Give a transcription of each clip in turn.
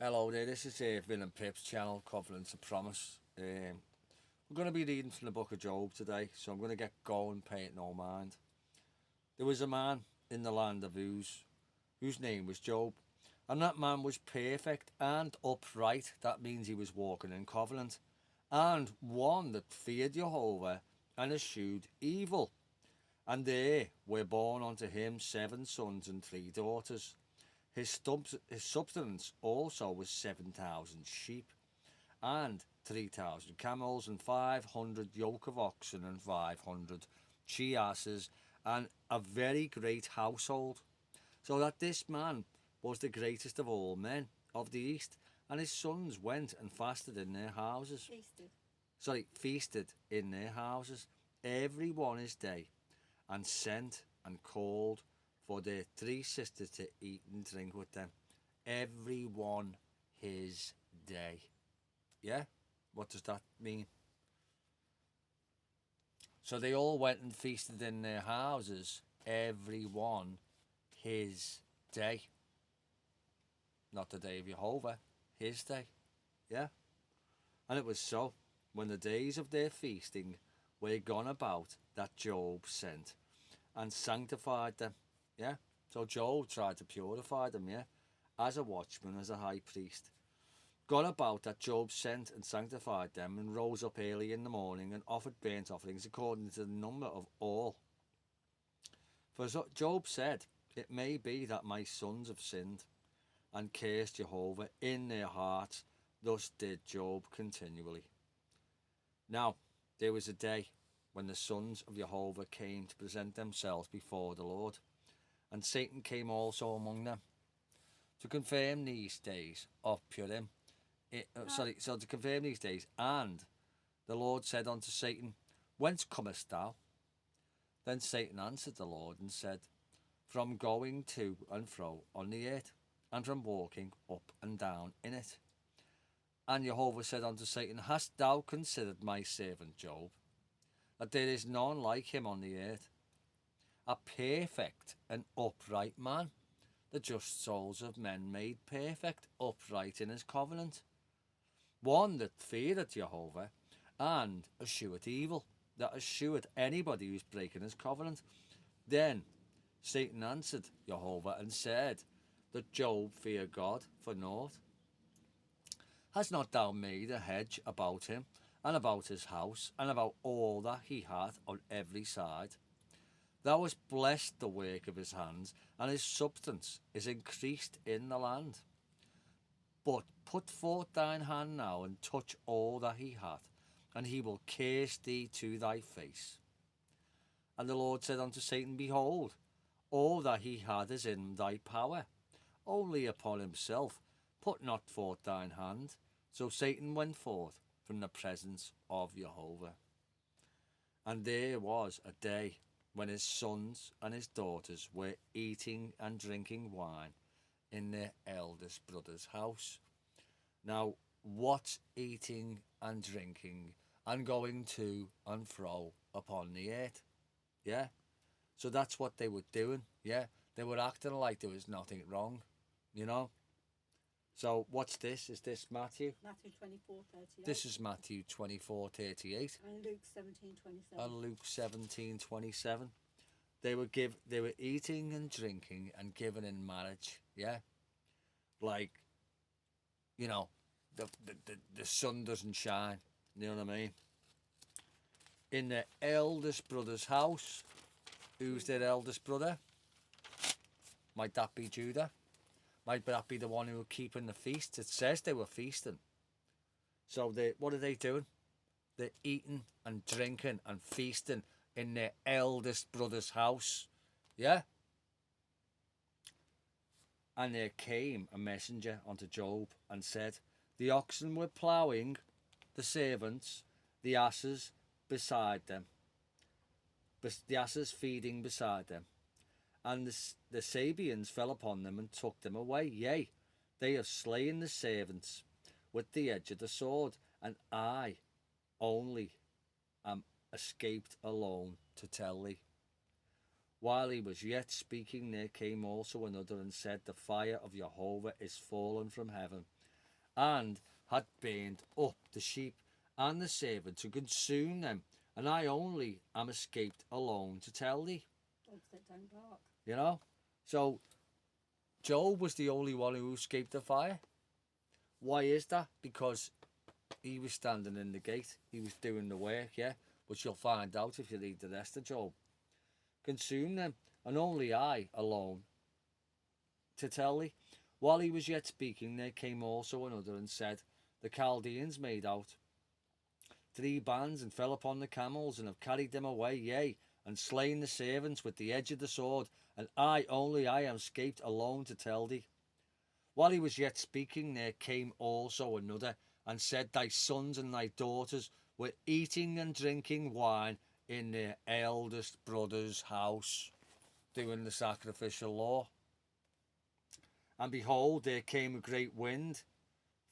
Hello there, this is Vin and Pip's channel, Covenants of Promise. We're going to be reading from the book of Job today, so I'm going to get going, pay it no mind. There was a man in the land of whose name was Job, and that man was perfect and upright. That means he was walking in covenant, and one that feared Jehovah and eschewed evil. And there were born unto him 7 sons and 3 daughters. His substance also was 7,000 sheep, and 3,000 camels, and 500 yoke of oxen, and 500 she asses, and a very great household. So that this man was the greatest of all men of the east, and his sons went and fasted in their houses. Feasted in their houses, every one his day, and sent and called for their 3 sisters to eat and drink with them. Every one his day. Yeah? What does that mean? So they all went and feasted in their houses, every one his day. Not the day of Jehovah, his day. Yeah? And it was so, when the days of their feasting were gone about, that Job sent and sanctified them. Yeah? So Job tried to purify them, yeah? As a watchman, as a high priest. Gone about that Job sent and sanctified them, and rose up early in the morning and offered burnt offerings according to the number of all. For Job said, it may be that my sons have sinned and cursed Jehovah in their hearts. Thus did Job continually. Now there was a day when the sons of Jehovah came to present themselves before the Lord, and Satan came also among them to confirm these days of Purim. So to confirm these days. And the Lord said unto Satan, Whence comest thou? Then Satan answered the Lord and said, From going to and fro on the earth, and from walking up and down in it. And Jehovah said unto Satan, Hast thou considered my servant Job, that there is none like him on the earth, a perfect and upright man, the just souls of men made perfect, upright in his covenant, one that feareth Jehovah and escheweth evil, that escheweth anybody who's breaking his covenant. Then Satan answered Jehovah and said that Job feared God for naught. Hast not thou made a hedge about him, and about his house, and about all that he hath on every side? Thou hast blessed the work of his hands, and his substance is increased in the land. But put forth thine hand now, and touch all that he hath, and he will curse thee to thy face. And the Lord said unto Satan, Behold, all that he hath is in thy power, only upon himself put not forth thine hand. So Satan went forth from the presence of Jehovah. And there was a day when his sons and his daughters were eating and drinking wine in their eldest brother's house. Now, what's eating and drinking and going to and fro upon the earth? Yeah? So that's what they were doing, yeah? They were acting like there was nothing wrong, you know? So what's this? Is this Matthew? Matthew 24:38. This is Matthew 24:38. And Luke 17:27. And Luke 17:27. They were eating and drinking and given in marriage, yeah? Like, you know, the sun doesn't shine, you know what I mean? In the eldest brother's house. Who's their eldest brother? Might that be Judah? Might that be the one who were keeping the feast? It says they were feasting. So what are they doing? They're eating and drinking and feasting in their eldest brother's house. Yeah? And there came a messenger unto Job and said, The oxen were ploughing, the servants, the asses beside them, the asses feeding beside them. And the Sabeans fell upon them and took them away. Yea, they have slain the servants with the edge of the sword, and I only am escaped alone to tell thee. While he was yet speaking, there came also another and said, The fire of Jehovah is fallen from heaven, and had burned up the sheep and the servant to consume them, and I only am escaped alone to tell thee. Dogs that don't bark. You know? So Job was the only one who escaped the fire. Why is that? Because he was standing in the gate. He was doing the work, yeah? But you'll find out if you read the rest of Job. Consume them, and only I alone to tell thee. While he was yet speaking, there came also another and said, the Chaldeans made out 3 bands and fell upon the camels and have carried them away, yea, and slain the servants with the edge of the sword, and I only I am escaped alone to tell thee. While he was yet speaking, there came also another and said, thy sons and thy daughters were eating and drinking wine in their eldest brother's house, doing the sacrificial law. And behold, there came a great wind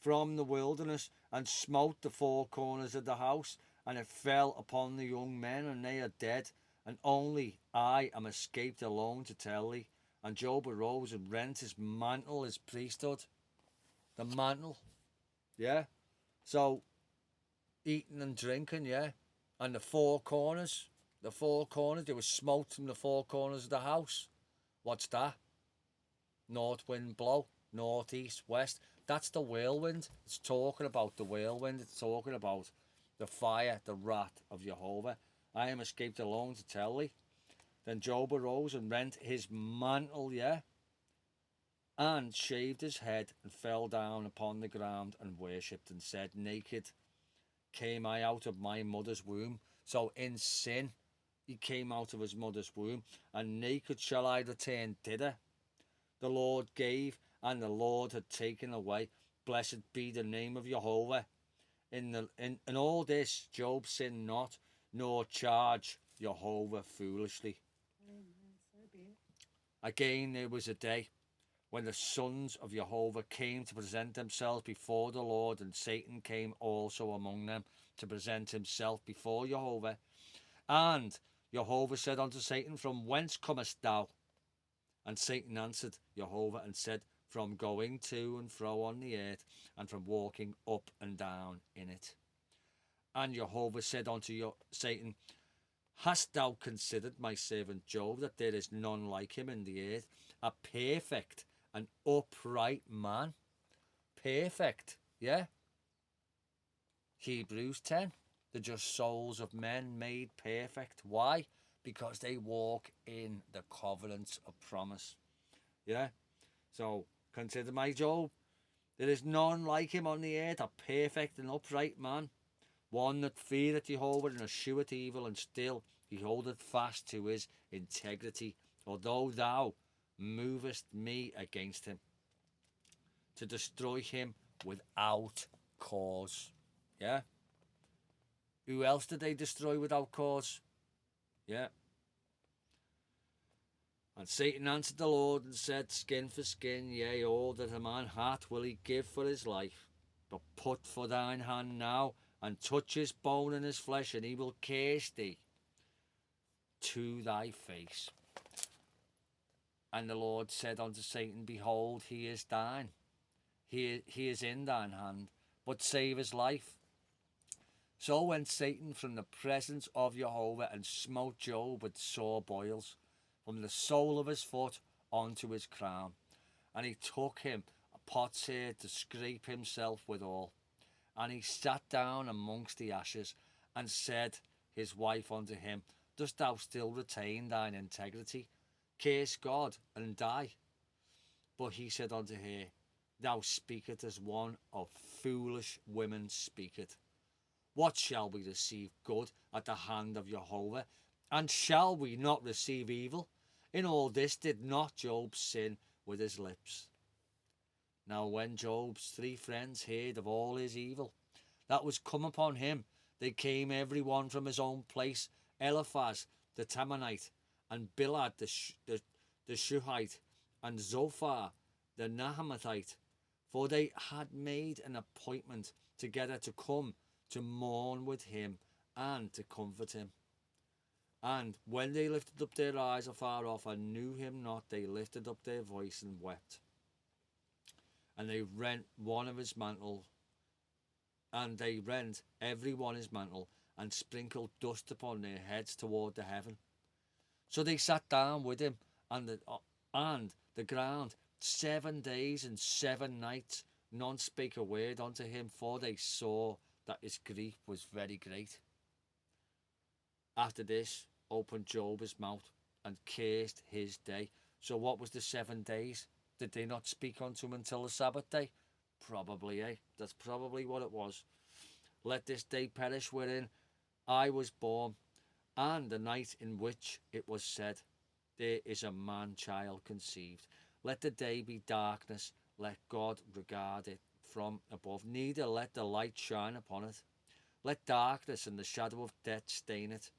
from the wilderness and smote the 4 corners of the house, and it fell upon the young men, and they are dead, and only I am escaped alone to tell thee. And Job arose and rent his mantle, his priesthood. The mantle, yeah? So, eating and drinking, yeah? And the 4 corners, they were smote from the 4 corners of the house. What's that? North wind blow, north, east, west. That's the whirlwind. It's talking about the whirlwind. It's talking about the fire, the wrath of Jehovah. I am escaped alone to tell thee. Then Job arose and rent his mantle, yeah, and shaved his head and fell down upon the ground and worshipped and said, naked came I out of my mother's womb. So in sin, he came out of his mother's womb, and naked shall I return thither. The Lord gave, and the Lord had taken away. Blessed be the name of Jehovah. In all this, Job sinned not, nor charged Jehovah foolishly. Amen. So be it. Again, there was a day when the sons of Jehovah came to present themselves before the Lord, and Satan came also among them to present himself before Jehovah. And Jehovah said unto Satan, from whence comest thou? And Satan answered Jehovah and said, from going to and fro on the earth, and from walking up and down in it. And Jehovah said unto Satan, hast thou considered my servant Job, that there is none like him in the earth, a perfect and upright man? Perfect, yeah? Hebrews 10, the just souls of men made perfect. Why? Because they walk in the covenants of promise. Yeah? So, consider my Job. There is none like him on the earth, a perfect and upright man, one that feareth Jehovah and escheweth evil, and still he holdeth fast to his integrity, although thou movest me against him, to destroy him without cause. Yeah? Who else did they destroy without cause? Yeah. And Satan answered the Lord and said, skin for skin, yea, all that a man hath will he give for his life. But put for thine hand now, and touch his bone and his flesh, and he will curse thee to thy face. And the Lord said unto Satan, behold, he is thine. He is in thine hand, but save his life. So went Satan from the presence of Jehovah, and smote Job with sore boils, from the sole of his foot unto his crown. And he took him a potsherd to scrape himself withal. And he sat down amongst the ashes, and said his wife unto him, dost thou still retain thine integrity? Curse God and die. But he said unto her, thou speakest as one of foolish women speaketh. What shall we receive good at the hand of Jehovah? And shall we not receive evil? In all this did not Job sin with his lips. Now when Job's 3 friends heard of all his evil that was come upon him, they came every one from his own place, Eliphaz the Temanite, and Bildad the Shuhite, and Zophar the Naamathite, for they had made an appointment together to come to mourn with him and to comfort him. And when they lifted up their eyes afar off and knew him not, they lifted up their voice and wept. and they rent one of his mantle, and they rent every one his mantle, and sprinkled dust upon their heads toward the heaven. So they sat down with him and the ground 7 days and 7 nights. None spake a word unto him, for they saw that his grief was very great. After this opened Job his mouth and cursed his day. So what was the 7 days? Did they not speak unto him until the Sabbath day? Probably, eh? That's probably what it was. Let this day perish wherein I was born, and the night in which it was said, there is a man-child conceived. Let the day be darkness, let God regard it from above, neither let the light shine upon it. Let darkness and the shadow of death stain it.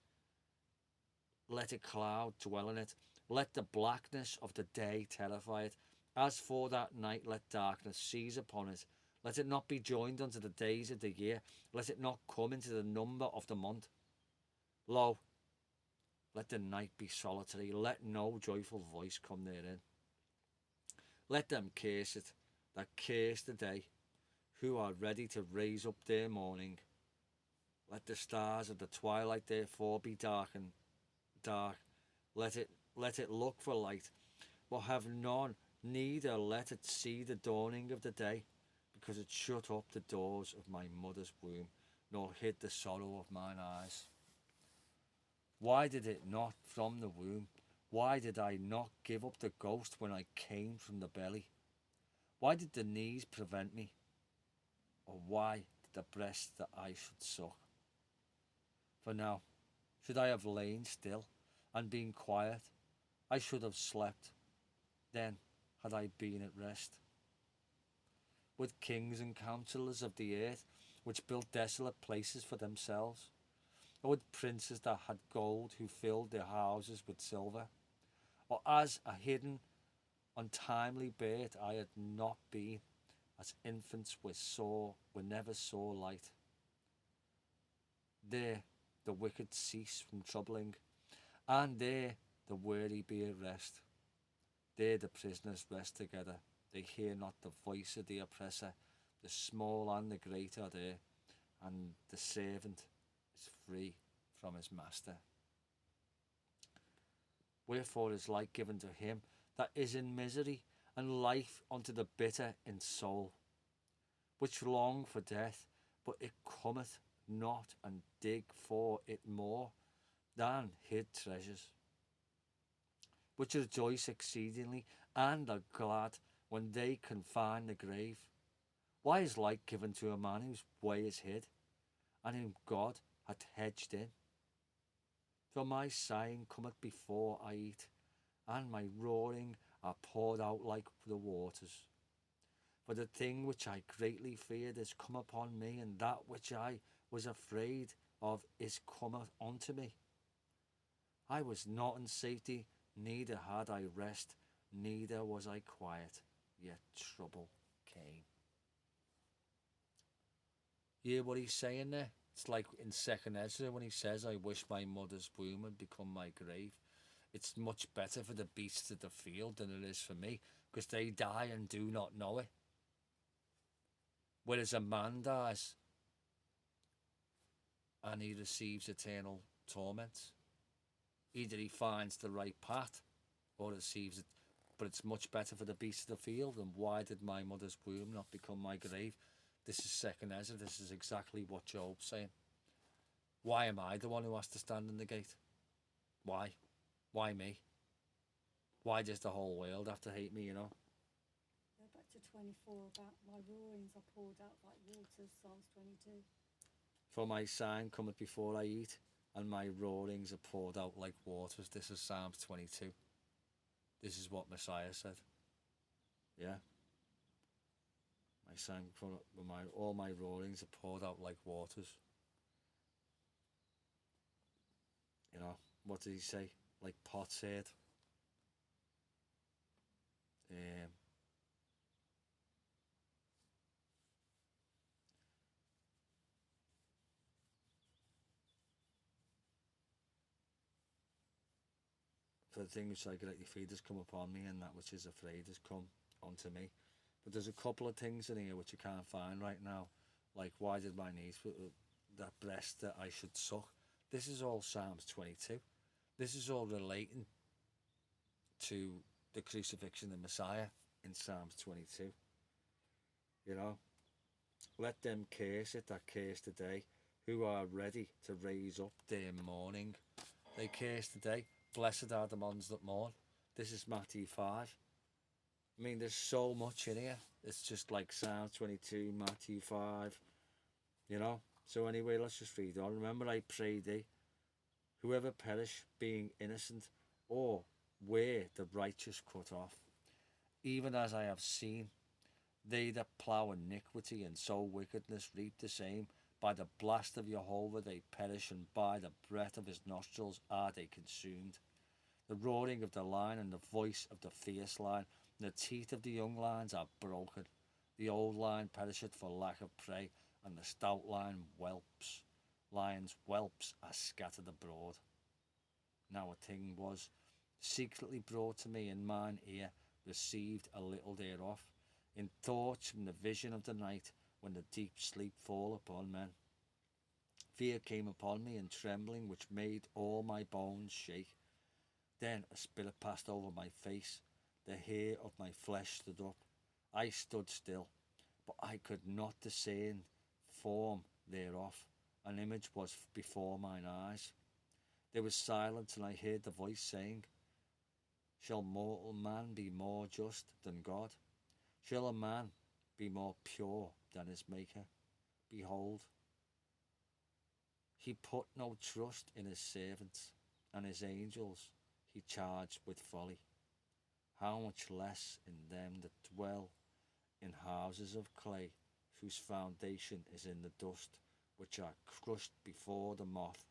Let a cloud dwell in it. Let the blackness of the day terrify it. As for that night, let darkness seize upon it. Let it not be joined unto the days of the year. Let it not come into the number of the month. Lo, let the night be solitary. Let no joyful voice come therein. Let them curse it that curse the day, who are ready to raise up their mourning. Let the stars of the twilight therefore be dark. Let it look for light, but have none, neither let it see the dawning of the day, because it shut up the doors of my mother's womb, nor hid the sorrow of mine eyes. Why did it not from the womb? Why did I not give up the ghost when I came from the belly? Why did the knees prevent me? Or why did the breast that I should suck? For now, should I have lain still and been quiet, I should have slept. Then had I been at rest. With kings and counsellors of the earth, which built desolate places for themselves, or with princes that had gold, who filled their houses with silver, or as a hidden, untimely birth I had not been, as infants were never saw light. There the wicked cease from troubling, and there the weary be at rest. There the prisoners rest together, they hear not the voice of the oppressor. The small and the great are there, and the servant is free from his master. Wherefore is light given to him that is in misery, and life unto the bitter in soul, which long for death, but it cometh not, and dig for it more than hid treasures, which rejoice exceedingly, and are glad when they can find the grave. Why is light given to a man whose way is hid, and whom God hath hedged in? For my sighing cometh before I eat, and my roaring are poured out like the waters. For the thing which I greatly feared is come upon me, and that which I was afraid of is come unto me. I was not in safety, neither had I rest, neither was I quiet, yet trouble came. You hear what he's saying there? It's like in 2nd Ezra when he says, I wish my mother's womb had become my grave. It's much better for the beasts of the field than it is for me, because they die and do not know it. Whereas a man dies and he receives eternal torment. Either he finds the right path or receives it. But it's much better for the beasts of the field. And why did my mother's womb not become my grave? This is 2nd Ezra. This is exactly what Job's saying. Why am I the one who has to stand in the gate? Why? Why me? Why does the whole world have to hate me, you know? Go back to 24 about my roarings are poured out like waters, Psalms 22. For my sign cometh before I eat, and my roarings are poured out like waters. This is Psalms 22. This is what Messiah said. Yeah. My sign, all my roarings are poured out like waters. You know, what did he say? Like potsherd. For the thing which I greatly feared has come upon me, and that which is afraid has come unto me. But there's a couple of things in here which you can't find right now, like why did my knees that breast that I should suck. This is all Psalms 22. This is all relating to the crucifixion of Messiah in Psalms 22. You know, let them curse it that curse today, who are ready to raise up their mourning. They curse today. Blessed are the ones that mourn. This is Matthew 5. I mean, there's so much in here. It's just like Psalm 22, Matthew 5, you know. So anyway, let's just read on. Remember, I pray thee, whoever perish being innocent, or were the righteous cut off, even as I have seen, they that plough iniquity and sow wickedness reap the same. By the blast of Jehovah they perish, and by the breath of his nostrils are they consumed. The roaring of the lion and the voice of the fierce lion, and the teeth of the young lions are broken. The old lion perisheth for lack of prey, and the stout lion whelps. Lions' whelps are scattered abroad. Now a thing was secretly brought to me in mine ear, received a little thereof, in thoughts from the vision of the night, when the deep sleep fall upon men. Fear came upon me, and trembling which made all my bones shake. Then a spirit passed over my face, the hair of my flesh stood up. I stood still, but I could not discern form thereof. An image was before mine eyes. There was silence, and I heard the voice saying, shall mortal man be more just than God? Shall a man be more pure than his Maker? Behold, he put no trust in his servants, and his angels he charged with folly. How much less in them that dwell in houses of clay, whose foundation is in the dust, which are crushed before the moth.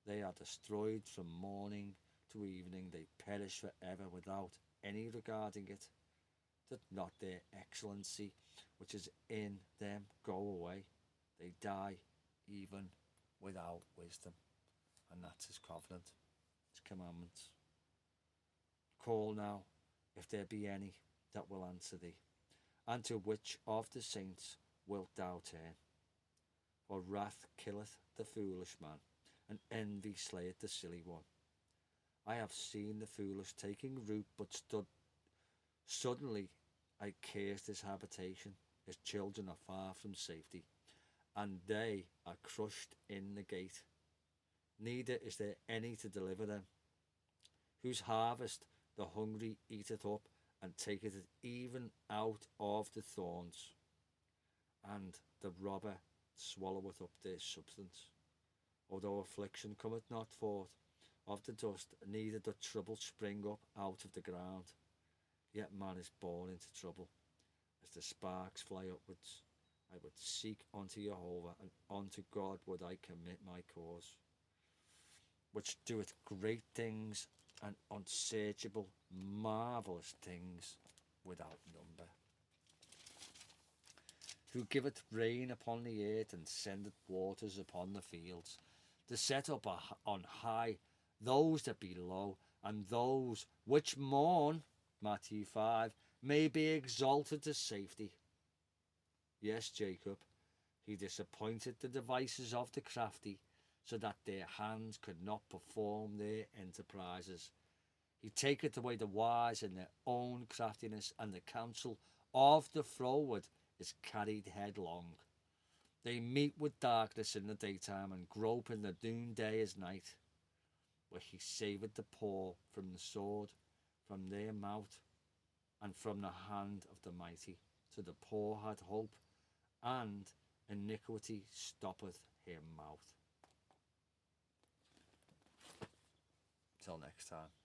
They are destroyed from morning to evening, they perish forever without any regarding it. That not their excellency which is in them go away. They die even without wisdom. And that's his covenant, his commandments. Call now, if there be any that will answer thee, and to which of the saints wilt thou turn? For wrath killeth the foolish man, and envy slayeth the silly one. I have seen the foolish taking root, but stood suddenly. I cursed his habitation. His children are far from safety, and they are crushed in the gate. Neither is there any to deliver them. Whose harvest the hungry eateth up, and taketh it even out of the thorns, and the robber swalloweth up their substance. Although affliction cometh not forth of the dust, neither doth trouble spring up out of the ground, yet man is born into trouble. As the sparks fly upwards, I would seek unto Jehovah, and unto God would I commit my cause, which doeth great things and unsearchable, marvellous things without number. Who giveth rain upon the earth, and sendeth waters upon the fields, to set up on high those that be low, and those which mourn, Matthew 5, may be exalted to safety. Yes, Jacob, he disappointed the devices of the crafty, so that their hands could not perform their enterprises. He taketh away the wise in their own craftiness, and the counsel of the froward is carried headlong. They meet with darkness in the daytime, and grope in the noonday as night. Where he saveth the poor from the sword, from their mouth, and from the hand of the mighty. So the poor had hope, and iniquity stoppeth her mouth. Till next time.